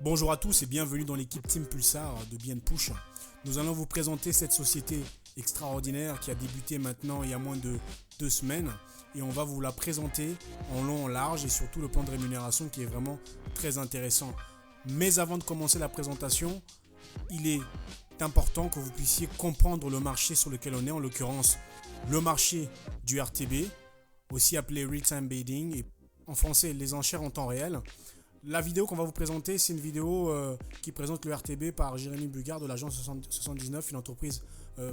Bonjour à tous et bienvenue dans l'équipe Team Pulsar de BN Push. Nous allons vous présenter cette société extraordinaire qui a débuté maintenant il y a moins de 2 semaines et on va vous la présenter en long, en large et surtout le plan de rémunération qui est vraiment très intéressant. Mais avant de commencer la présentation, il est important que vous puissiez comprendre le marché sur lequel on est, en l'occurrence le marché du RTB, aussi appelé Real-Time Bidding, et en français les enchères en temps réel. La vidéo qu'on va vous présenter, c'est une vidéo qui présente le RTB par Jérémy Bugard de l'agence 79, une entreprise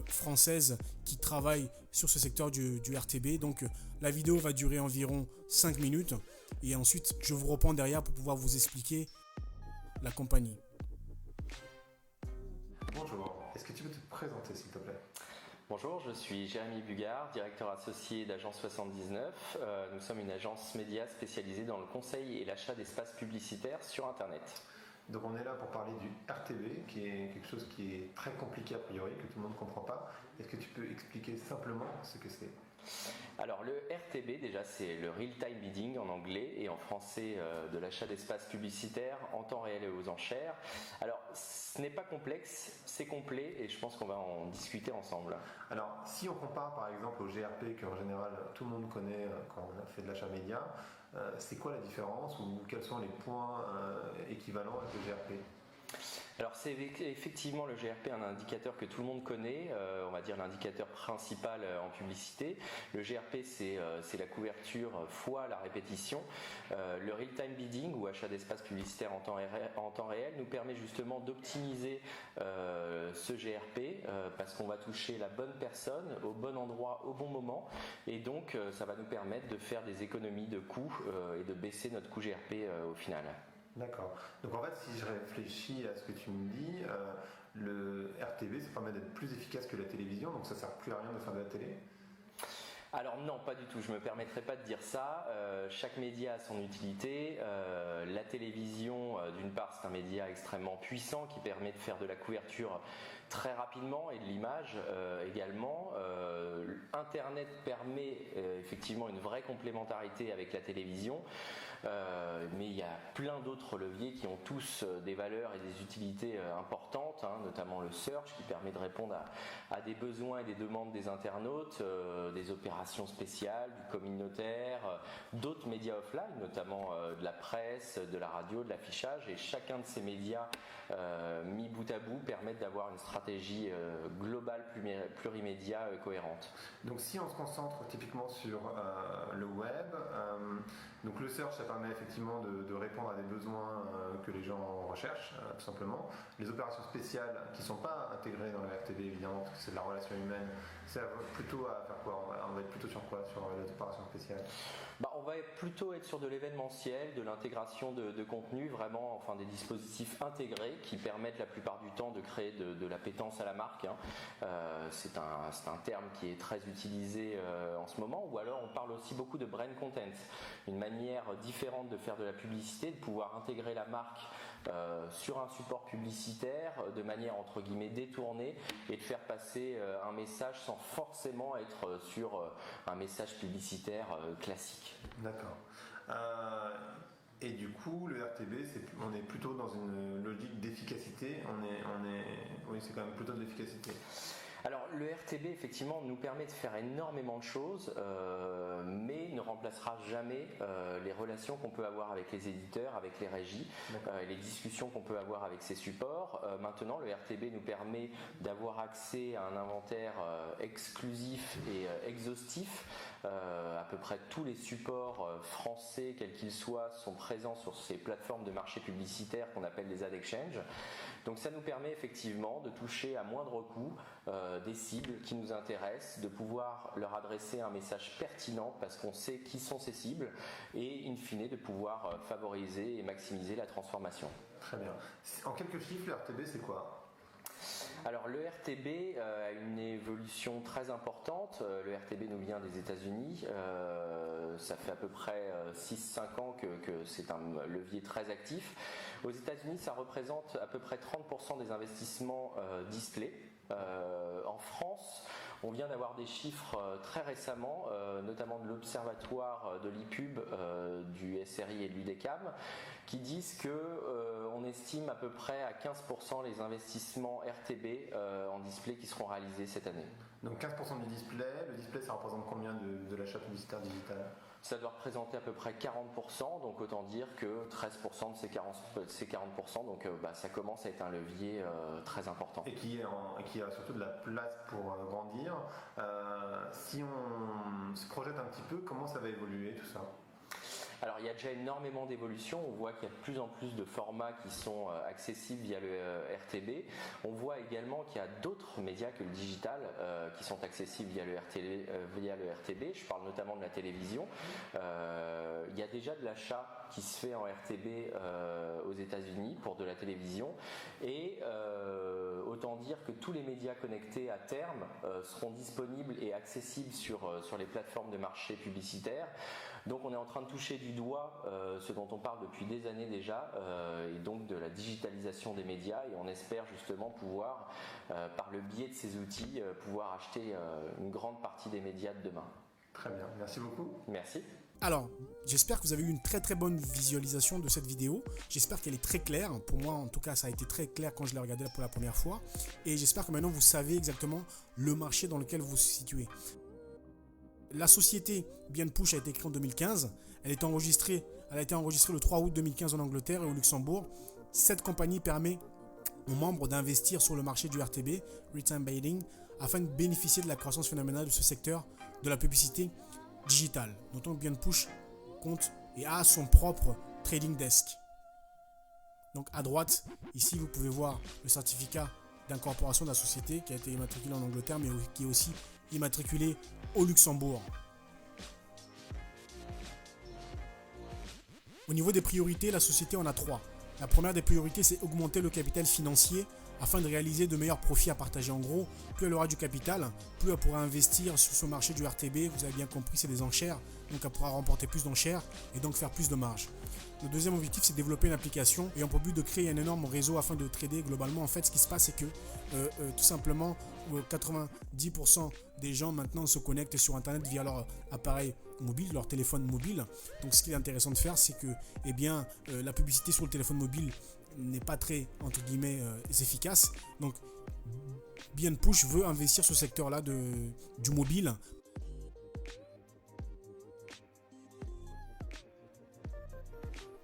française qui travaille sur ce secteur du RTB. Donc la vidéo va durer environ 5 minutes et ensuite je vous reprends derrière pour pouvoir vous expliquer la compagnie. Bonjour, est-ce que tu peux te présenter s'il te plaît? Bonjour, je suis Jérémy Bugard, directeur associé d'Agence 79. Nous sommes une agence média spécialisée dans le conseil et l'achat d'espaces publicitaires sur Internet. Donc on est là pour parler du RTB, qui est quelque chose qui est très compliqué a priori, que tout le monde ne comprend pas. Est-ce que tu peux expliquer simplement ce que c'est? Alors le RTB déjà c'est le Real-Time Bidding en anglais et en français de l'achat d'espaces publicitaires en temps réel et aux enchères. Alors ce n'est pas complexe, c'est complet et je pense qu'on va en discuter ensemble. Alors si on compare par exemple au GRP qu'en général tout le monde connaît quand on a fait de l'achat média, c'est quoi la différence ou quels sont les points équivalents avec le GRP? Alors c'est effectivement le GRP, un indicateur que tout le monde connaît, on va dire l'indicateur principal en publicité. Le GRP c'est la couverture fois la répétition. Le real-time bidding ou achat d'espace publicitaire en temps réel nous permet justement d'optimiser ce GRP parce qu'on va toucher la bonne personne au bon endroit au bon moment et donc ça va nous permettre de faire des économies de coûts et de baisser notre coût GRP au final. D'accord. Donc en fait, si je réfléchis à ce que tu me dis, le RTB, ça permet d'être plus efficace que la télévision, donc ça sert plus à rien de faire de la télé? Alors non, pas du tout, je ne me permettrai pas de dire ça. Chaque média a son utilité. La télévision, d'une part, c'est un média extrêmement puissant qui permet de faire de la couverture très rapidement et de l'image également. Internet permet effectivement une vraie complémentarité avec la télévision. Mais il y a plein d'autres leviers qui ont tous des valeurs et des utilités importantes, notamment le search qui permet de répondre à des besoins et des demandes des internautes, des opérations spéciales, du communautaire, d'autres médias offline, notamment de la presse, de la radio, de l'affichage, et chacun de ces médias mis bout à bout permettent d'avoir une stratégie globale plurimédia cohérente. Donc si on se concentre typiquement sur le web, donc le search ça permet effectivement de répondre à des besoins que les gens recherchent tout simplement. Les opérations spéciales qui ne sont pas intégrées dans le RTB évidemment parce que c'est de la relation humaine, servent plutôt à faire quoi? On va être plutôt sur quoi? Sur les opérations spéciales? On va plutôt être sur de l'événementiel, de l'intégration de contenu, vraiment, enfin des dispositifs intégrés qui permettent la plupart du temps de créer de l'appétence à la marque. C'est un terme qui est très utilisé en ce moment, ou alors on parle aussi beaucoup de brand content, une manière différente de faire de la publicité, de pouvoir intégrer la marque sur un support publicitaire de manière entre guillemets détournée et de faire passer un message sans forcément être sur un message publicitaire classique. D'accord. Et du coup, le RTB, on est plutôt dans une logique d'efficacité. Oui, c'est quand même plutôt de l'efficacité. Alors le RTB effectivement nous permet de faire énormément de choses, mais ne remplacera jamais les relations qu'on peut avoir avec les éditeurs, avec les régies, et les discussions qu'on peut avoir avec ces supports. Maintenant le RTB nous permet d'avoir accès à un inventaire exclusif et exhaustif. À peu près tous les supports français, quels qu'ils soient, sont présents sur ces plateformes de marché publicitaire qu'on appelle les ad exchange. Donc ça nous permet effectivement de toucher à moindre coût des cibles qui nous intéressent, de pouvoir leur adresser un message pertinent parce qu'on sait qui sont ces cibles et in fine de pouvoir favoriser et maximiser la transformation. Très bien. En quelques chiffres, le RTB c'est quoi? Alors le RTB a une évolution très importante. Le RTB nous vient des États-Unis. Ça fait à peu près 6-5 ans que c'est un levier très actif. Aux États-Unis, ça représente à peu près 30% des investissements display. En France, On vient d'avoir des chiffres très récemment, notamment de l'Observatoire de l'IPUB, du SRI et de l'UDECAM, qui disent qu'on estime à peu près à 15% les investissements RTB en display qui seront réalisés cette année. Donc 15% du display, le display ça représente combien de l'achat publicitaire digital? Ça doit représenter à peu près 40%, donc autant dire que 13% de ces 40%, donc ça commence à être un levier très important. Et qui a surtout de la place pour grandir. Si on se projette un petit peu, comment ça va évoluer tout ça? Alors il y a déjà énormément d'évolutions, on voit qu'il y a de plus en plus de formats qui sont accessibles via le RTB. On voit également qu'il y a d'autres médias que le digital qui sont accessibles via le RTB. Je parle notamment de la télévision. Il y a déjà de l'achat qui se fait en RTB aux États-Unis pour de la télévision. Et autant dire que tous les médias connectés à terme seront disponibles et accessibles sur les plateformes de marché publicitaire. Donc on est en train de toucher du doigt ce dont on parle depuis des années déjà, et donc de la digitalisation des médias, et on espère justement pouvoir, par le biais de ces outils, pouvoir acheter une grande partie des médias de demain. Très bien, merci beaucoup. Merci. Alors, j'espère que vous avez eu une très très bonne visualisation de cette vidéo. J'espère qu'elle est très claire. Pour moi, en tout cas, ça a été très clair quand je l'ai regardé pour la première fois. Et j'espère que maintenant, vous savez exactement le marché dans lequel vous vous situez. La société BNPush a été créée en 2015. Elle a été enregistrée le 3 août 2015 en Angleterre et au Luxembourg. Cette compagnie permet aux membres d'investir sur le marché du RTB, Return Bidding, afin de bénéficier de la croissance phénoménale de ce secteur de la publicité digitale. Notons que BNPush compte et a son propre trading desk. Donc à droite, ici vous pouvez voir le certificat d'incorporation de la société qui a été immatriculé en Angleterre mais qui est aussi immatriculé au Luxembourg. Au niveau des priorités, la société en a 3. La première des priorités, c'est augmenter le capital financier afin de réaliser de meilleurs profits à partager. En gros, plus elle aura du capital, plus elle pourra investir sur ce marché du RTB. Vous avez bien compris, c'est des enchères, donc elle pourra remporter plus d'enchères et donc faire plus de marge. Le deuxième objectif, c'est développer une application ayant pour but de créer un énorme réseau afin de trader globalement. En fait, ce qui se passe, c'est que tout simplement, 90% des gens maintenant se connectent sur Internet via leur appareil mobile, leur téléphone mobile. Donc, ce qui est intéressant de faire, c'est que la publicité sur le téléphone mobile n'est pas très, entre guillemets, efficace. Donc, BNPush veut investir sur ce secteur-là du mobile.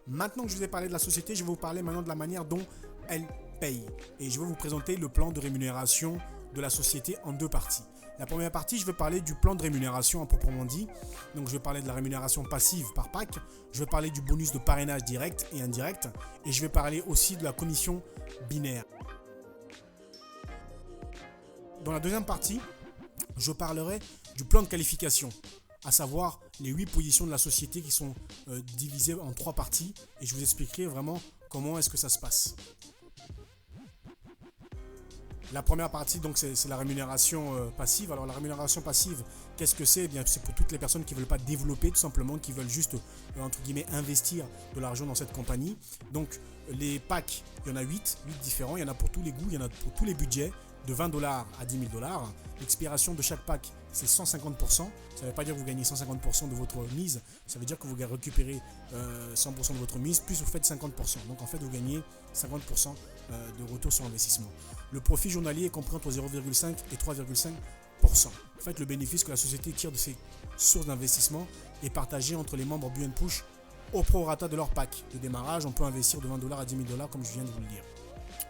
Maintenant que je vous ai parlé de la société, je vais vous parler maintenant de la manière dont elle paye. Et je vais vous présenter le plan de rémunération de la société en 2 parties. La première partie, je vais parler du plan de rémunération à proprement dit. Donc, je vais parler de la rémunération passive par pack. Je vais parler du bonus de parrainage direct et indirect. Et je vais parler aussi de la commission binaire. Dans la deuxième partie, je parlerai du plan de qualification, à savoir les 8 positions de la société qui sont divisées en 3 parties. Et je vous expliquerai vraiment comment est-ce que ça se passe. La première partie, donc, c'est la rémunération passive. Alors, la rémunération passive, qu'est-ce que c'est? Eh bien, c'est pour toutes les personnes qui ne veulent pas développer, tout simplement, qui veulent juste, entre guillemets, investir de l'argent dans cette compagnie. Donc, les packs, il y en a 8 différents. Il y en a pour tous les goûts, il y en a pour tous les budgets, de $20 à $10 000. L'expiration de chaque pack, c'est 150%. Ça ne veut pas dire que vous gagnez 150% de votre mise. Ça veut dire que vous récupérez 100% de votre mise, plus vous faites 50%. Donc, en fait, vous gagnez 50% de retour sur investissement. Le profit journalier est compris entre 0,5 et 3,5%. En fait, le bénéfice que la société tire de ses sources d'investissement est partagé entre les membres BNPush au prorata de leur pack. De démarrage, on peut investir de $20 à $10 000, comme je viens de vous le dire.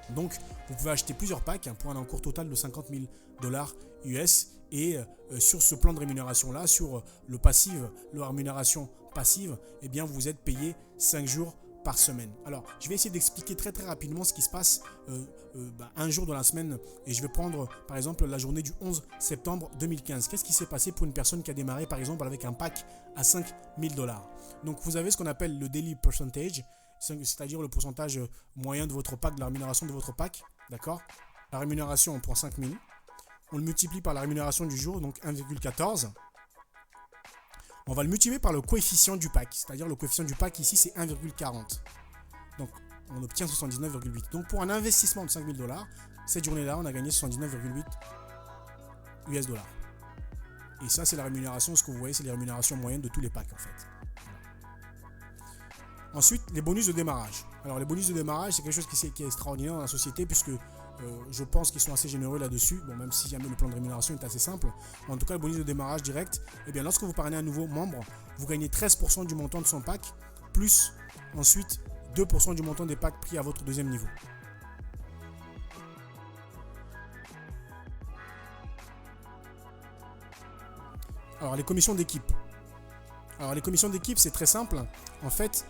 Donc, vous pouvez acheter plusieurs packs pour un encours total de $50 000 US. Et sur ce plan de rémunération-là, sur le passif, la rémunération passive, eh bien, vous êtes payé 5 jours par semaine. Alors, je vais essayer d'expliquer très rapidement ce qui se passe un jour dans la semaine. Et je vais prendre, par exemple, la journée du 11 septembre 2015. Qu'est-ce qui s'est passé pour une personne qui a démarré, par exemple, avec un pack à $5 000 ? Donc, vous avez ce qu'on appelle le daily percentage, c'est-à-dire le pourcentage moyen de votre pack, de la rémunération de votre pack. D'accord ? La rémunération, on prend 5 000. On le multiplie par la rémunération du jour, donc 1,14. On va le multiplier par le coefficient du pack, c'est-à-dire le coefficient du pack ici, c'est 1,40. Donc, on obtient 79,8. Donc, pour un investissement de $5 000, cette journée-là, on a gagné 79,8 US $. Et ça, c'est la rémunération, ce que vous voyez, c'est les rémunérations moyennes de tous les packs en fait. Ensuite, les bonus de démarrage. Alors, les bonus de démarrage, c'est quelque chose qui est extraordinaire dans la société puisque je pense qu'ils sont assez généreux là-dessus. Bon, même si jamais le plan de rémunération est assez simple. En tout cas, le bonus de démarrage direct, eh bien, lorsque vous parrainez un nouveau membre, vous gagnez 13% du montant de son pack, plus ensuite 2% du montant des packs pris à votre deuxième niveau. Alors, les commissions d'équipe. Alors, les commissions d'équipe, c'est très simple. En fait,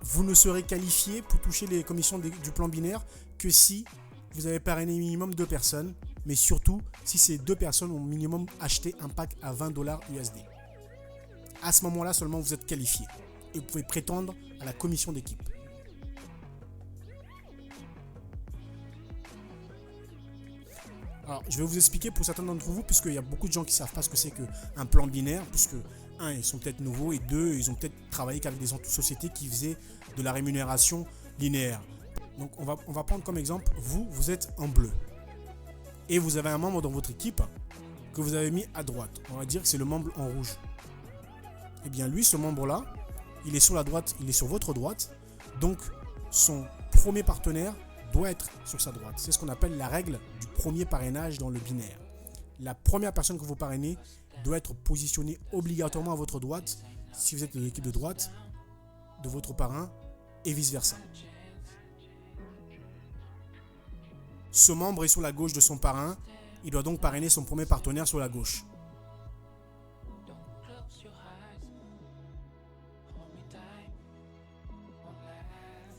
vous ne serez qualifié pour toucher les commissions du plan binaire que si vous avez parrainé minimum 2 personnes, mais surtout si ces 2 personnes ont minimum acheté un pack à 20 $ USD. À ce moment-là seulement vous êtes qualifié et vous pouvez prétendre à la commission d'équipe. Alors, je vais vous expliquer pour certains d'entre vous, puisqu'il y a beaucoup de gens qui ne savent pas ce que c'est qu'un plan binaire, puisque 1, ils sont peut-être nouveaux, et 2, ils ont peut-être travaillé qu'avec des sociétés qui faisaient de la rémunération linéaire. Donc, on va prendre comme exemple, vous êtes en bleu. Et vous avez un membre dans votre équipe que vous avez mis à droite. On va dire que c'est le membre en rouge. Eh bien, lui, ce membre-là, il est sur la droite, il est sur votre droite. Donc, son premier partenaire doit être sur sa droite. C'est ce qu'on appelle la règle du premier parrainage dans le binaire. La première personne que vous parrainez doit être positionnée obligatoirement à votre droite si vous êtes de l'équipe de droite de votre parrain et vice-versa. Ce membre est sur la gauche de son parrain, il doit donc parrainer son premier partenaire sur la gauche.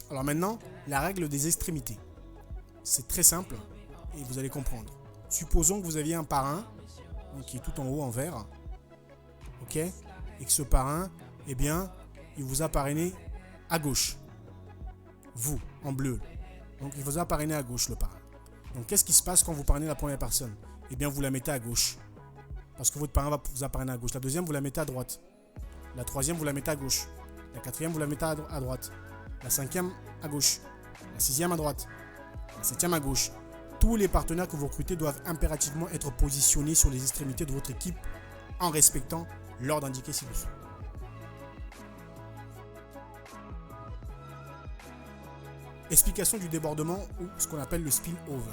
Alors maintenant, la règle des extrémités. C'est très simple et vous allez comprendre. Supposons que vous aviez un parrain qui est tout en haut en vert, ok, et que ce parrain, eh bien, il vous a parrainé à gauche. Vous, en bleu. Donc il vous a parrainé à gauche, le parrain. Donc qu'est-ce qui se passe quand vous parrainez la première personne? Eh bien, vous la mettez à gauche. Parce que votre parrain vous a parrainé à gauche. La deuxième, vous la mettez à droite. La troisième, vous la mettez à gauche. La quatrième, vous la mettez à droite. La cinquième, à gauche. La sixième, à droite. La septième, à gauche. Tous les partenaires que vous recrutez doivent impérativement être positionnés sur les extrémités de votre équipe en respectant l'ordre indiqué ci-dessous. Explication du débordement ou ce qu'on appelle le spillover.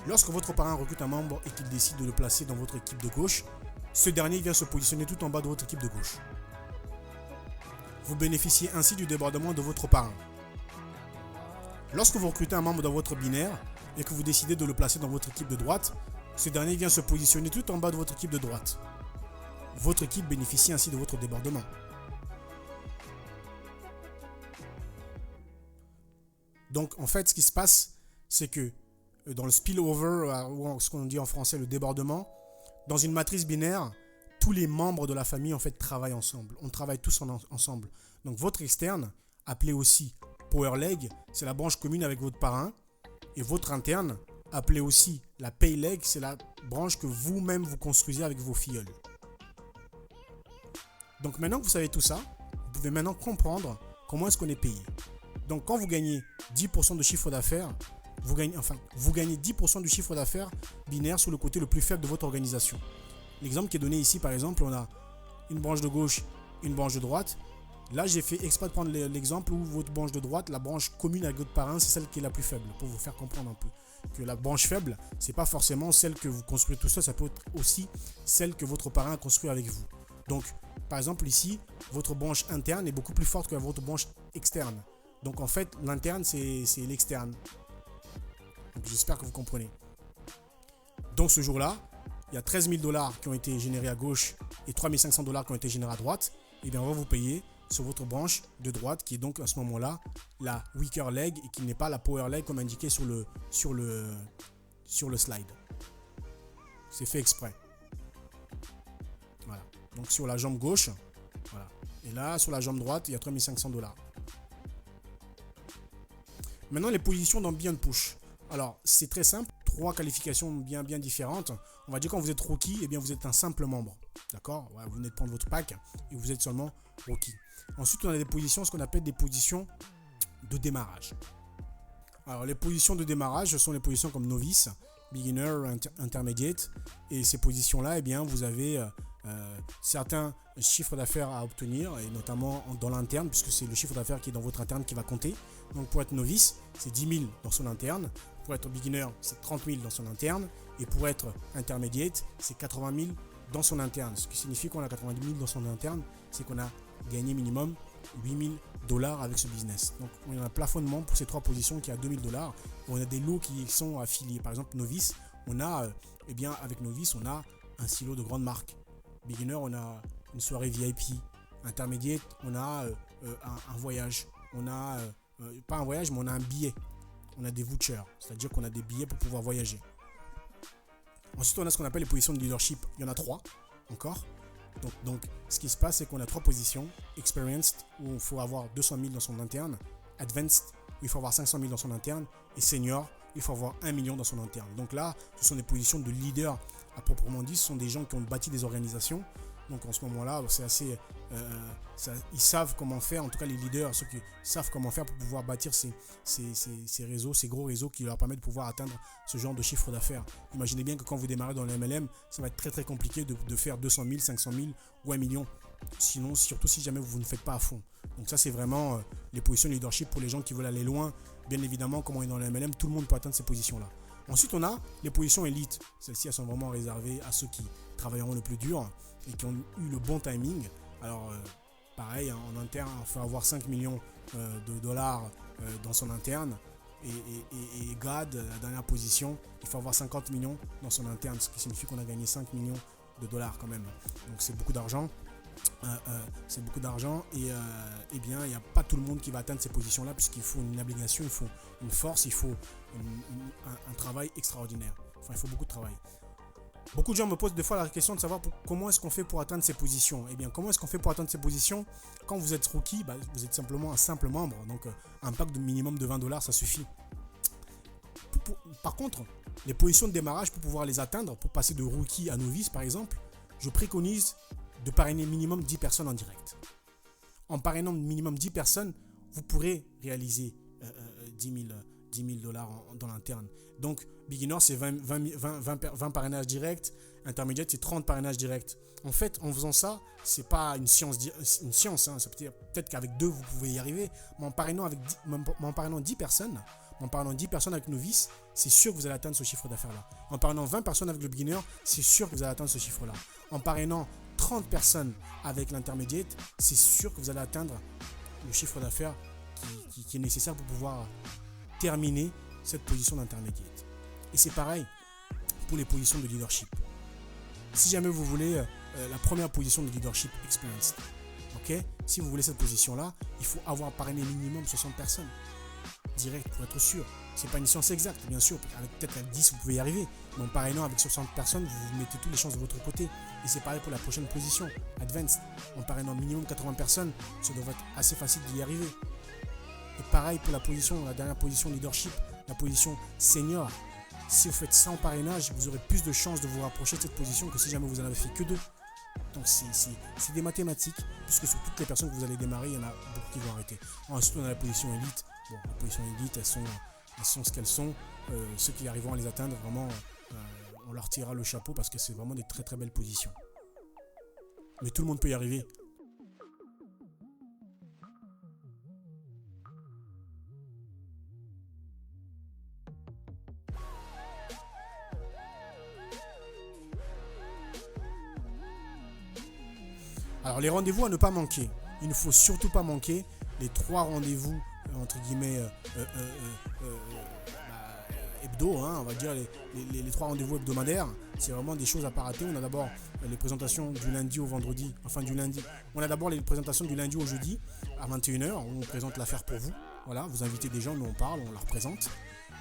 Lorsque votre parrain recrute un membre et qu'il décide de le placer dans votre équipe de gauche, ce dernier vient se positionner tout en bas de votre équipe de gauche. Vous bénéficiez ainsi du débordement de votre parrain. Lorsque vous recrutez un membre dans votre binaire et que vous décidez de le placer dans votre équipe de droite, ce dernier vient se positionner tout en bas de votre équipe de droite. Votre équipe bénéficie ainsi de votre débordement. Donc en fait, ce qui se passe, c'est que dans le spillover, ou ce qu'on dit en français le débordement, dans une matrice binaire, tous les membres de la famille en fait travaillent ensemble. On travaille tous ensemble. Donc votre externe, appelé aussi Power Leg, c'est la branche commune avec votre parrain. Et votre interne, appelé aussi la Pay Leg, c'est la branche que vous-même vous construisez avec vos filleuls. Donc maintenant que vous savez tout ça, vous pouvez maintenant comprendre comment est-ce qu'on est payé. Donc quand vous gagnez 10% de chiffre d'affaires, vous gagnez 10% du chiffre d'affaires binaire sur le côté le plus faible de votre organisation. L'exemple qui est donné ici, par exemple, on a une branche de gauche, une branche de droite. Là, j'ai fait exprès de prendre l'exemple où votre branche de droite, la branche commune avec votre parrain, c'est celle qui est la plus faible, pour vous faire comprendre un peu que la branche faible, c'est pas forcément celle que vous construisez tout seul, ça peut être aussi celle que votre parrain a construit avec vous. Donc, par exemple ici, votre branche interne est beaucoup plus forte que votre branche externe. Donc en fait, l'interne, c'est l'externe. Donc j'espère que vous comprenez. Donc ce jour-là, il y a 13 000 $ qui ont été générés à gauche et 3 500 $ qui ont été générés à droite. Et bien on va vous payer sur votre branche de droite qui est donc à ce moment-là la weaker leg et qui n'est pas la power leg comme indiqué sur le slide. C'est fait exprès. Voilà. Donc sur la jambe gauche, voilà. Et là sur la jambe droite, il y a 3 500 $. Maintenant les positions dans Beyond Push. Alors c'est très simple, 3 qualifications bien différentes. On va dire quand vous êtes rookie, eh bien vous êtes un simple membre. D'accord, ouais, vous venez de prendre votre pack et vous êtes seulement rookie. Ensuite, on a des positions, ce qu'on appelle des positions de démarrage. Alors, les positions de démarrage, ce sont les positions comme novice beginner, intermediate. Et ces positions-là, eh bien, vous avez certains chiffres d'affaires à obtenir, et notamment dans l'interne, puisque c'est le chiffre d'affaires qui est dans votre interne qui va compter. Donc pour être novice, c'est 10 000 dans son interne. Pour être beginner, c'est 30 000 dans son interne. Et pour être intermediate, c'est 80 000 dans son interne. Ce qui signifie qu'on a 90 000 dans son interne, c'est qu'on a gagné minimum 8 000 $ avec ce business. Donc on a un plafonnement pour ces 3 positions qui est à 2 000 $. On a des lots qui sont affiliés. Par exemple, novice, on a, eh bien, avec novice, on a un silo de grande marque. Beginner, on a une soirée VIP. Intermediate, on a un voyage. On a, pas un voyage, mais on a un billet. On a des vouchers, c'est-à-dire qu'on a des billets pour pouvoir voyager. Ensuite, on a ce qu'on appelle les positions de leadership. Il y en a 3 encore. Donc, ce qui se passe, c'est qu'on a 3 positions. Experienced, où il faut avoir 200 000 dans son interne. Advanced, où il faut avoir 500 000 dans son interne. Et senior, où il faut avoir 1 million dans son interne. Donc là, ce sont des positions de leader à proprement dit. Ce sont des gens qui ont bâti des organisations. Donc en ce moment-là, c'est assez, ils savent comment faire, en tout cas les leaders, ceux qui savent comment faire pour pouvoir bâtir ces réseaux, ces gros réseaux qui leur permettent de pouvoir atteindre ce genre de chiffre d'affaires. Imaginez bien que quand vous démarrez dans le MLM, ça va être très très compliqué de faire 200 000, 500 000 ou 1 million. Sinon, surtout si jamais vous ne faites pas à fond. Donc ça, c'est vraiment les positions de leadership pour les gens qui veulent aller loin. Bien évidemment, comme on est dans le MLM, tout le monde peut atteindre ces positions-là. Ensuite, on a les positions élites. Celles-ci, elles sont vraiment réservées à ceux qui travailleront le plus dur et qui ont eu le bon timing. Alors, pareil, en interne, il faut avoir 5 millions de dollars dans son interne. Et GAD, la dernière position, il faut avoir 50 millions dans son interne, ce qui signifie qu'on a gagné 5 millions de dollars quand même. Donc, c'est beaucoup d'argent. C'est beaucoup d'argent et eh bien, il n'y a pas tout le monde qui va atteindre ces positions-là puisqu'il faut une abnégation, il faut une force, il faut un travail extraordinaire. Enfin, il faut beaucoup de travail. Beaucoup de gens me posent des fois la question de savoir comment est-ce qu'on fait pour atteindre ces positions. Eh bien, comment est-ce qu'on fait pour atteindre ces positions? Quand vous êtes rookie, vous êtes simplement un simple membre. Donc, un pack de minimum de 20 $, ça suffit. Par contre, les positions de démarrage, pour pouvoir les atteindre, pour passer de rookie à novice, par exemple, je préconise de parrainer minimum 10 personnes en direct. En parrainant minimum 10 personnes, vous pourrez réaliser 10 000 $ dans l'interne. Donc, beginner, c'est 20 parrainages directs. Intermédiate, c'est 30 parrainages directs. En fait, en faisant ça, c'est pas une science. Hein, peut-être qu'avec 2, vous pouvez y arriver. Mais en parrainant 10 personnes, avec novice, c'est sûr que vous allez atteindre ce chiffre d'affaires-là. En parrainant 20 personnes avec le beginner, c'est sûr que vous allez atteindre ce chiffre-là. En parrainant 30 personnes avec l'intermédiate, c'est sûr que vous allez atteindre le chiffre d'affaires qui est nécessaire pour pouvoir terminer cette position d'intermédiate. Et c'est pareil pour les positions de leadership. Si jamais vous voulez la première position de leadership experienced, ok, si vous voulez cette position-là, il faut avoir parrainé minimum 60 personnes direct pour être sûr. C'est pas une science exacte, bien sûr. Peut-être avec 10, vous pouvez y arriver. Mais en parrainant avec 60 personnes, vous mettez toutes les chances de votre côté. Et c'est pareil pour la prochaine position, advanced. En parrainant minimum 80 personnes, ça devrait être assez facile d'y arriver. Et pareil pour la dernière position leadership, la position senior. Si vous faites 100 parrainages, vous aurez plus de chances de vous rapprocher de cette position que si jamais vous en avez fait que 2. Donc c'est des mathématiques, puisque sur toutes les personnes que vous allez démarrer, il y en a beaucoup qui vont arrêter. Ensuite, on a la position élite. Bon, les positions élites, elles sont ce qu'elles sont. Ceux qui arriveront à les atteindre, vraiment, on leur tirera le chapeau parce que c'est vraiment des très très belles positions. Mais tout le monde peut y arriver. Alors les rendez-vous à ne pas manquer. Il ne faut surtout pas manquer les 3 rendez-vous entre guillemets hebdo, hein, on va dire les 3 rendez-vous hebdomadaires. C'est vraiment des choses à pas rater. On a d'abord les présentations du lundi au vendredi, enfin du lundi. On a d'abord les présentations du lundi au jeudi à 21 h où on présente l'affaire pour vous. Voilà, vous invitez des gens, nous on parle, on leur présente.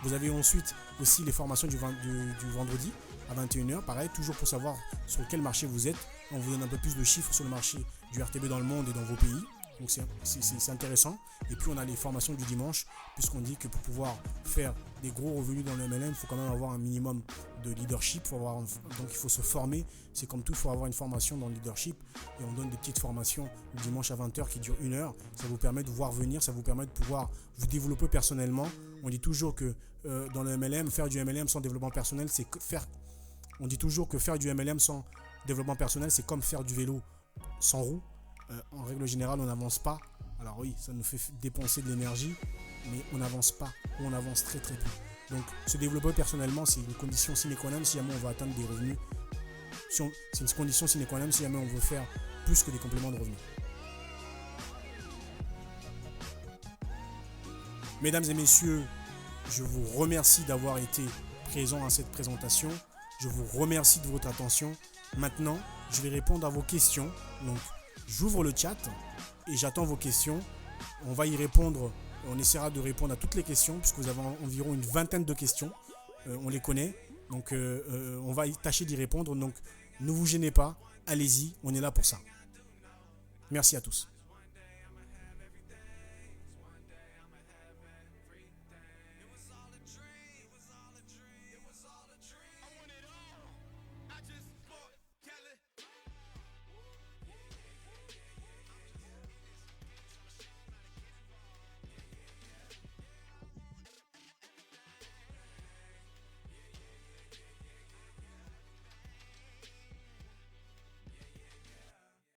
Vous avez ensuite aussi les formations du vendredi à 21 h, pareil, toujours pour savoir sur quel marché vous êtes. On vous donne un peu plus de chiffres sur le marché du RTB dans le monde et dans vos pays. Donc c'est intéressant. Et puis on a les formations du dimanche, puisqu'on dit que pour pouvoir faire des gros revenus dans le MLM, il faut quand même avoir un minimum de leadership. Donc il faut se former. C'est comme tout, il faut avoir une formation dans le leadership. Et on donne des petites formations le dimanche à 20h qui durent 1 heure. Ça vous permet de voir venir, ça vous permet de pouvoir vous développer personnellement. On dit toujours que dans le MLM, faire du MLM sans développement personnel, c'est faire. On dit toujours que faire du MLM sans développement personnel, c'est comme faire du vélo sans roue. En règle générale, on n'avance pas. Alors oui, ça nous fait dépenser de l'énergie, mais on n'avance pas, ou on avance très très peu. Donc se développer personnellement, c'est une condition sine qua non si jamais on veut atteindre des revenus. C'est une condition sine qua non si jamais on veut faire plus que des compléments de revenus. Mesdames et messieurs, je vous remercie d'avoir été présents à cette présentation. Je vous remercie de votre attention. Maintenant, je vais répondre à vos questions. Donc, j'ouvre le chat et j'attends vos questions. On va y répondre. On essaiera de répondre à toutes les questions puisque vous avez environ une vingtaine de questions. On les connaît. Donc, on va tâcher d'y répondre. Donc, ne vous gênez pas. Allez-y. On est là pour ça. Merci à tous.